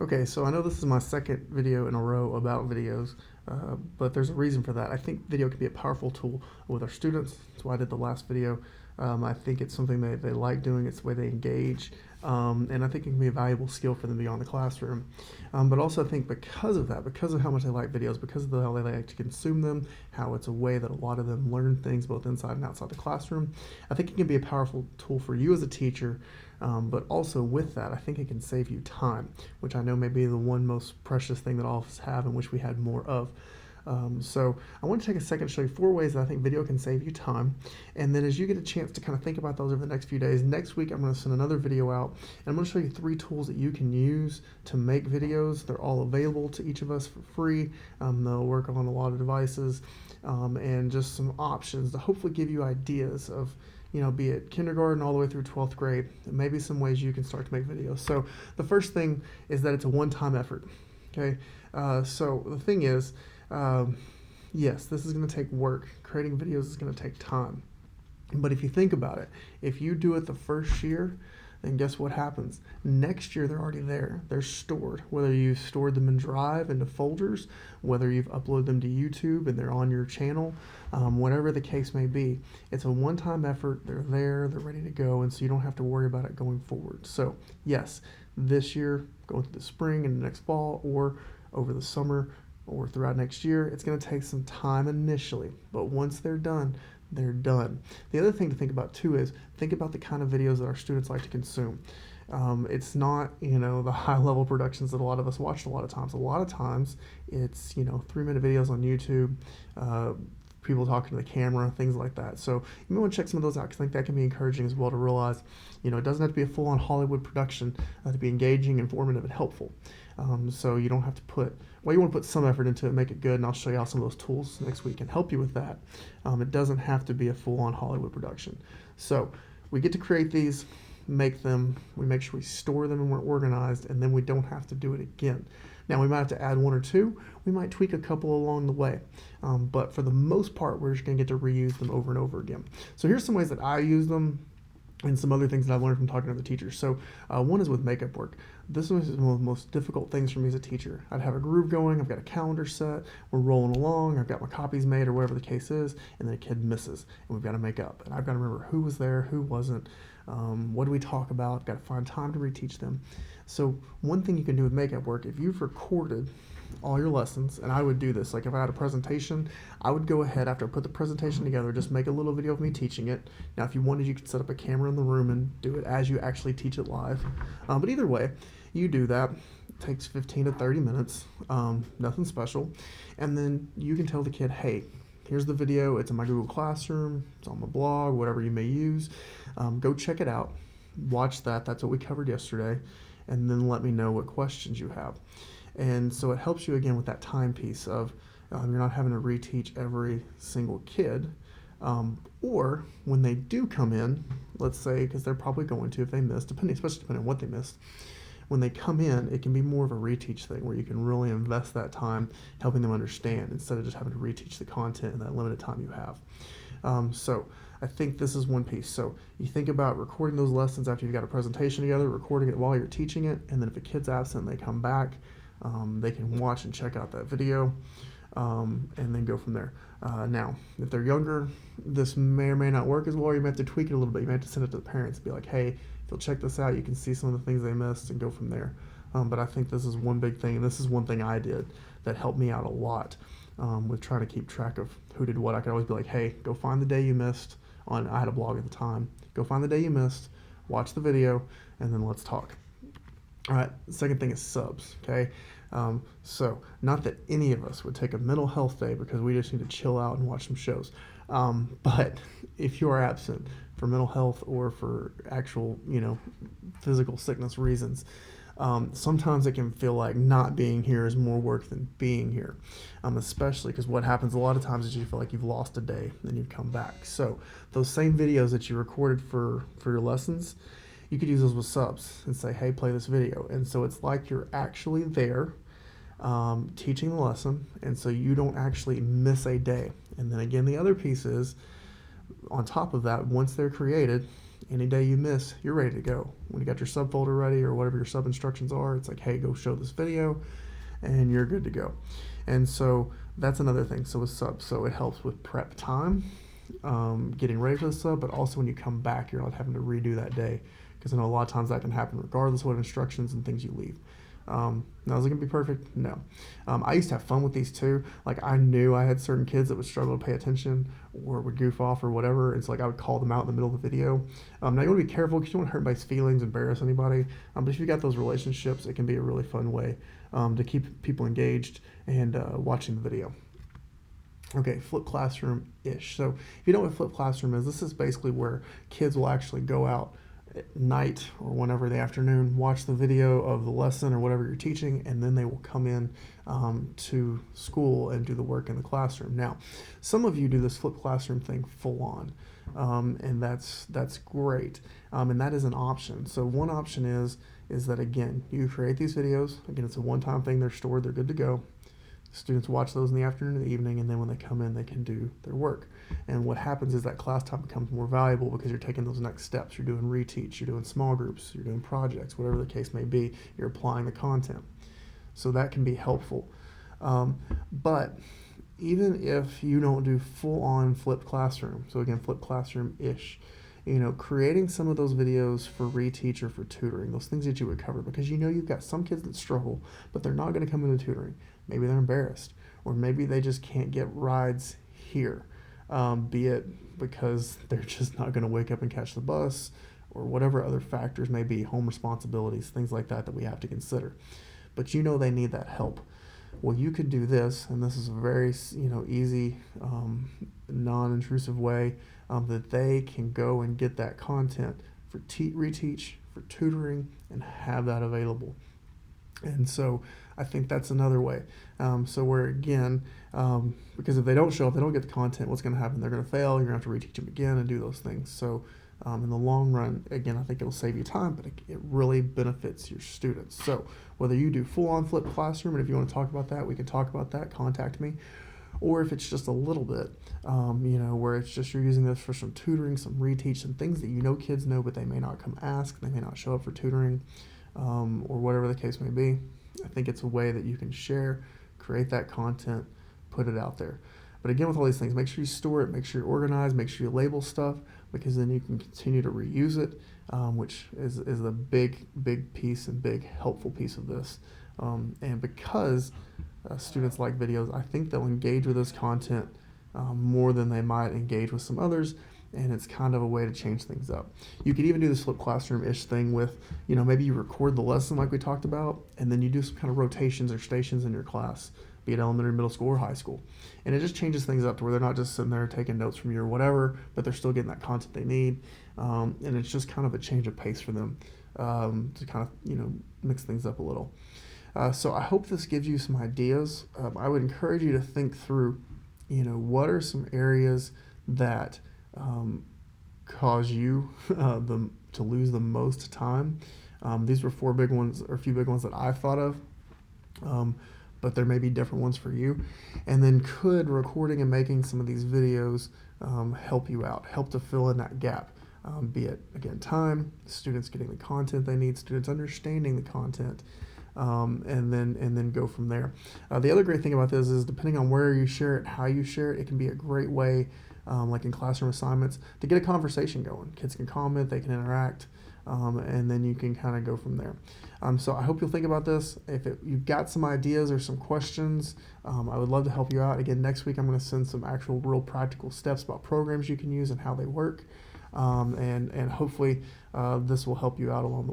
Okay, so I know this is my second video in a row about videos, but there's a reason for that. I think video can be a powerful tool with our students. That's why I did the last video. I think it's something they like doing. It's the way they engage, and I think it can be a valuable skill for them beyond the classroom. But also, I think because of that, because of how much they like videos, because of how they like to consume them, how it's a way that a lot of them learn things both inside and outside the classroom, I think it can be a powerful tool for you as a teacher. But also with that, I think it can save you time, which I know may be the one most precious thing that all of us have and wish we had more of. So I want to take a second to show you 4 ways that I think video can save you time. And then as you get a chance to kind of think about those over the next few days, next week I'm going to send another video out and I'm going to show you 3 tools that you can use to make videos. They're all available to each of us for free. They'll work on a lot of devices and just some options to hopefully give you ideas of be it kindergarten all the way through 12th grade, and maybe some ways you can start to make videos. So the first thing is that it's a one-time effort. Okay, so the thing is, yes, this is going to take work. Creating videos is going to take time. But if you think about it, if you do it the first year, then guess what happens? Next year, they're already there. They're stored. Whether you've stored them in Drive into folders, whether you've uploaded them to YouTube and they're on your channel, whatever the case may be, it's a one-time effort. They're there. They're ready to go, and so you don't have to worry about it going forward. So yes, this year, going through the spring and the next fall, or over the summer, or throughout next year, it's going to take some time initially. But once they're done, they're done. The other thing to think about too is think about the kind of videos that our students like to consume. It's not, the high level productions that a lot of us watch a lot of times. A lot of times it's, 3-minute videos on YouTube, people talking to the camera, things like that. So you may want to check some of those out because I think that can be encouraging as well to realize, it doesn't have to be a full-on Hollywood production to be engaging, informative, and helpful. So you don't have to you want to put some effort into it, make it good, and I'll show you how some of those tools next week can help you with that. It doesn't have to be a full-on Hollywood production. So we get to create these, make them, we make sure we store them and we're organized, and then we don't have to do it again. Now we might have to add 1 or 2, we might tweak a couple along the way, but for the most part we're just going to get to reuse them over and over again. So here's some ways that I use them and some other things that I've learned from talking to the teachers. So one is with makeup work. This was one of the most difficult things for me as a teacher. I'd have a groove going, I've got a calendar set, we're rolling along, I've got my copies made or whatever the case is, and then a kid misses, and we've got to make up. And I've got to remember who was there, who wasn't, what do we talk about, I've got to find time to reteach them. So one thing you can do with makeup work, if you've recorded all your lessons, and I would do this, like if I had a presentation, I would go ahead after I put the presentation together, just make a little video of me teaching it. Now if you wanted, you could set up a camera in the room and do it as you actually teach it live. But either way, you do that. It takes 15 to 30 minutes, nothing special. And then you can tell the kid, hey, here's the video, it's in my Google Classroom, it's on my blog, whatever you may use. Go check it out, watch that, that's what we covered yesterday, and then let me know what questions you have. And so it helps you again with that time piece of you're not having to reteach every single kid, or when they do come in, let's say, because they're probably going to if they missed, especially depending on what they missed. When they come in, it can be more of a reteach thing where you can really invest that time helping them understand instead of just having to reteach the content in that limited time you have. So I think this is one piece. So you think about recording those lessons after you've got a presentation together, recording it while you're teaching it, and then if a kid's absent and they come back, they can watch and check out that video, and then go from there. Now, if they're younger, this may or may not work as well. You may have to tweak it a little bit. You may have to send it to the parents and be like, hey, if you'll check this out, you can see some of the things they missed and go from there. But I think this is one big thing, and this is one thing I did that helped me out a lot with trying to keep track of who did what. I could always be like, hey, go find the day you missed. I had a blog at the time. Go find the day you missed, watch the video, and then let's talk. All right, the second thing is subs, okay? So not that any of us would take a mental health day because we just need to chill out and watch some shows. But if you are absent for mental health or for actual, physical sickness reasons, sometimes it can feel like not being here is more work than being here, especially because what happens a lot of times is you feel like you've lost a day and you've come back. So those same videos that you recorded for your lessons, you could use those with subs and say, hey, play this video. And so it's like you're actually there teaching the lesson, and so you don't actually miss a day. And then again, the other piece is, on top of that, once they're created, Any day you miss, you're ready to go. When you got your subfolder ready or whatever your sub instructions are, it's like, hey, go show this video, and you're good to go. And so that's another thing. So with subs, so it helps with prep time, getting ready for the sub, but also when you come back, you're not having to redo that day, because I know a lot of times that can happen regardless of what instructions and things you leave. Now, is it gonna be perfect? No. I used to have fun with these too. Like, I knew I had certain kids that would struggle to pay attention or would goof off or whatever. It's like I would call them out in the middle of the video. Now you want to be careful because you don't want to hurt anybody's feelings, embarrass anybody. But if you got those relationships, it can be a really fun way to keep people engaged and watching the video. Okay, flipped classroom-ish. So if you know what flipped classroom is, this is basically where kids will actually go out at night or whenever the afternoon, watch the video of the lesson or whatever you're teaching, and then they will come in to school and do the work in the classroom. Now, some of you do this flipped classroom thing full on, and that's great, and that is an option. So one option is that, again, you create these videos. Again, it's a one-time thing. They're stored. They're good to go. Students watch those in the afternoon and the evening, and then when they come in, they can do their work. And what happens is that class time becomes more valuable because you're taking those next steps. You're doing reteach, you're doing small groups, you're doing projects, whatever the case may be. You're applying the content. So that can be helpful. But even if you don't do full-on flipped classroom, so again, flipped classroom-ish, creating some of those videos for reteach or for tutoring, those things that you would cover, because you've got some kids that struggle, but they're not going to come into tutoring. Maybe they're embarrassed, or maybe they just can't get rides here, be it because they're just not going to wake up and catch the bus, or whatever other factors may be, home responsibilities, things like that we have to consider. But they need that help. Well, you could do this, and this is a very easy, non-intrusive way that they can go and get that content for reteach, for tutoring, and have that available. And so I think that's another way. So where, again, because if they don't show up, they don't get the content, what's going to happen? They're going to fail. You're going to have to reteach them again and do those things. So in the long run, again, I think it'll save you time, but it really benefits your students. So whether you do full-on flipped classroom, and if you want to talk about that, we can talk about that, contact me. Or if it's just a little bit, where it's just you're using this for some tutoring, some reteach, some things that kids know, but they may not come ask, they may not show up for tutoring, or whatever the case may be. I think it's a way that you can share, create that content, put it out there. But again, with all these things, make sure you store it, make sure you organize, make sure you label stuff, because then you can continue to reuse it, which is a big piece and big helpful piece of this. And because students like videos, I think they'll engage with this content more than they might engage with some others, and it's kind of a way to change things up. You could even do this flipped classroom-ish thing with, maybe you record the lesson like we talked about, and then you do some kind of rotations or stations in your class, be it elementary, middle school, or high school. And it just changes things up to where they're not just sitting there taking notes from you or whatever, but they're still getting that content they need. And it's just kind of a change of pace for them to kind of, mix things up a little. So I hope this gives you some ideas. I would encourage you to think through, what are some areas that cause you to lose the most time. These were a few big ones that I've thought of, but there may be different ones for you. And then could recording and making some of these videos help you out, help to fill in that gap, be it, again, time, students getting the content they need, students understanding the content, and then go from there. The other great thing about this is, depending on where you share it, how you share it, it can be a great way, like in classroom assignments, to get a conversation going. Kids can comment, they can interact, and then you can kind of go from there. So I hope you'll think about this. If you've got some ideas or some questions, I would love to help you out. Again, next week I'm going to send some actual real practical steps about programs you can use and how they work, and hopefully this will help you out along the way.